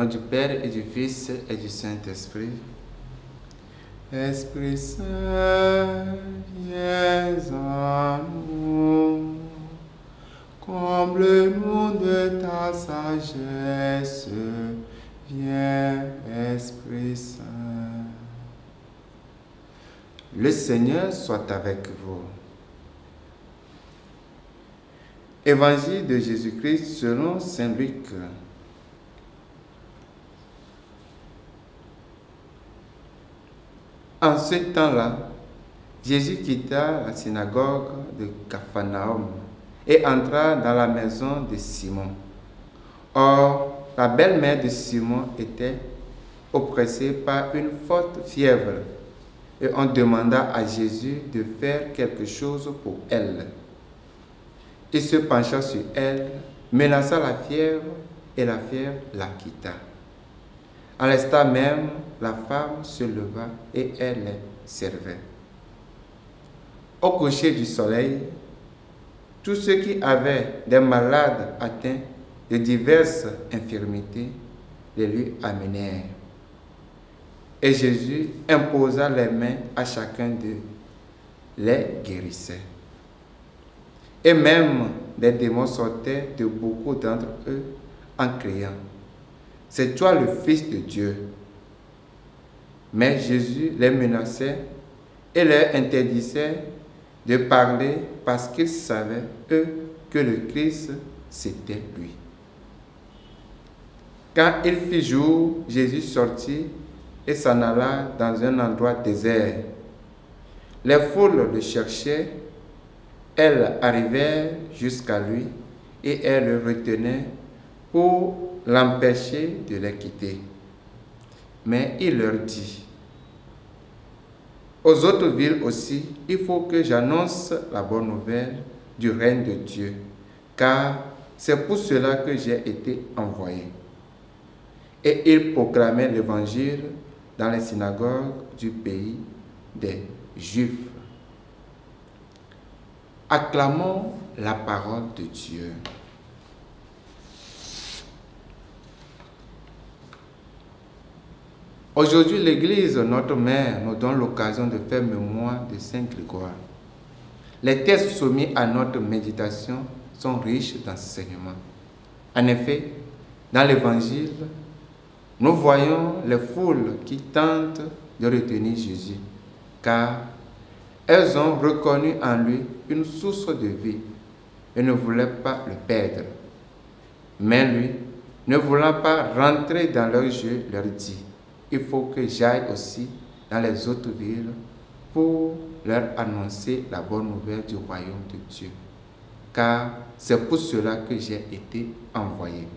du Père et du Fils et du Saint-Esprit. Esprit Saint, viens en nous. Comble-nous de ta sagesse. Viens, Esprit Saint. Le Seigneur soit avec vous. Évangile de Jésus-Christ selon saint Luc. En ce temps-là, Jésus quitta la synagogue de Capharnaüm et entra dans la maison de Simon. Or, la belle-mère de Simon était oppressée par une forte fièvre, et on demanda à Jésus de faire quelque chose pour elle. Il se pencha sur elle, menaça la fièvre, et la fièvre la quitta. À l'instant même, la femme se leva et elle les servait. Au coucher du soleil, tous ceux qui avaient des malades atteints de diverses infirmités les lui amenèrent. Et Jésus imposa les mains à chacun d'eux, les guérissait. Et même des démons sortaient de beaucoup d'entre eux en criant: c'est toi le Fils de Dieu. Mais Jésus les menaçait et leur interdisait de parler parce qu'ils savaient, eux, que le Christ, c'était lui. Quand il fit jour, Jésus sortit et s'en alla dans un endroit désert. Les foules le cherchaient, elles arrivèrent jusqu'à lui et elles le retenaient pour l'empêcher de les quitter. Mais il leur dit: aux autres villes aussi, il faut que j'annonce la bonne nouvelle du règne de Dieu, car c'est pour cela que j'ai été envoyé. Et il proclamait l'évangile dans les synagogues du pays des Juifs. Acclamons la parole de Dieu. Aujourd'hui, l'Église, notre mère, nous donne l'occasion de faire mémoire de Saint Grégoire. Les textes soumis à notre méditation sont riches d'enseignements. En effet, dans l'Évangile, nous voyons les foules qui tentent de retenir Jésus, car elles ont reconnu en lui une source de vie et ne voulaient pas le perdre. Mais lui, ne voulant pas rentrer dans leur jeu, leur dit: il faut que j'aille aussi dans les autres villes pour leur annoncer la bonne nouvelle du royaume de Dieu, car c'est pour cela que j'ai été envoyé.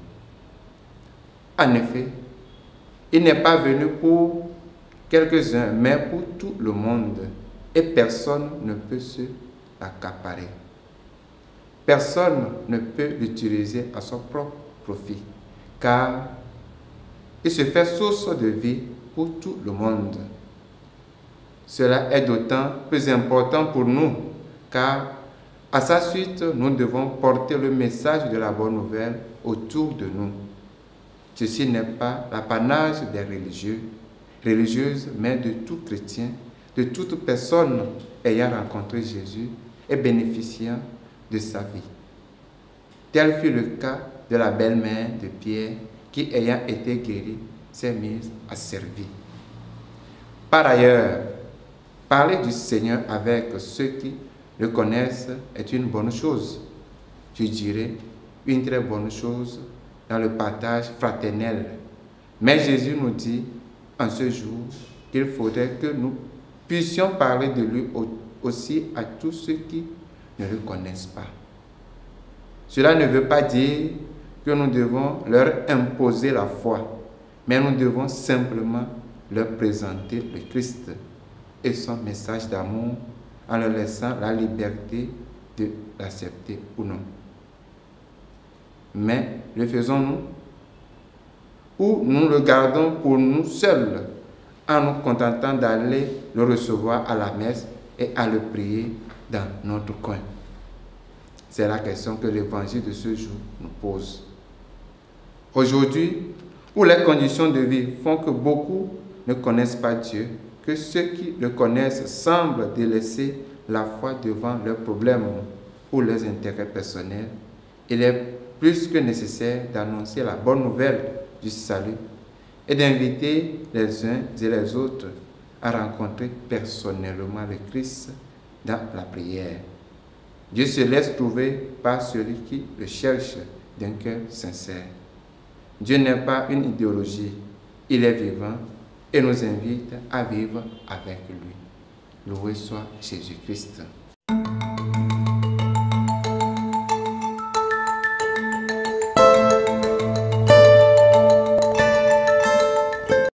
En effet, il n'est pas venu pour quelques-uns, mais pour tout le monde, et personne ne peut se l'accaparer. Personne ne peut l'utiliser à son propre profit, car il se fait source de vie pour tout le monde. Cela est d'autant plus important pour nous, car à sa suite, nous devons porter le message de la bonne nouvelle autour de nous. Ceci n'est pas l'apanage des religieuses, mais de tout chrétien, de toute personne ayant rencontré Jésus et bénéficiant de sa vie. Tel fut le cas de la belle-mère de Pierre, qui, ayant été guérie, s'est mise à servir. Par ailleurs, parler du Seigneur avec ceux qui le connaissent est une bonne chose. Je dirais une très bonne chose dans le partage fraternel. Mais Jésus nous dit en ce jour qu'il faudrait que nous puissions parler de lui aussi à tous ceux qui ne le connaissent pas. Cela ne veut pas dire que nous devons leur imposer la foi, mais nous devons simplement leur présenter le Christ et son message d'amour en leur laissant la liberté de l'accepter ou non. Mais le faisons-nous ou nous le gardons pour nous seuls en nous contentant d'aller le recevoir à la messe et à le prier dans notre coin? C'est la question que l'évangile de ce jour nous pose. Aujourd'hui, où les conditions de vie font que beaucoup ne connaissent pas Dieu, que ceux qui le connaissent semblent délaisser la foi devant leurs problèmes ou leurs intérêts personnels, il est plus que nécessaire d'annoncer la bonne nouvelle du salut et d'inviter les uns et les autres à rencontrer personnellement le Christ dans la prière. Dieu se laisse trouver par celui qui le cherche d'un cœur sincère. Dieu n'est pas une idéologie, il est vivant et nous invite à vivre avec lui. Loué soit Jésus-Christ.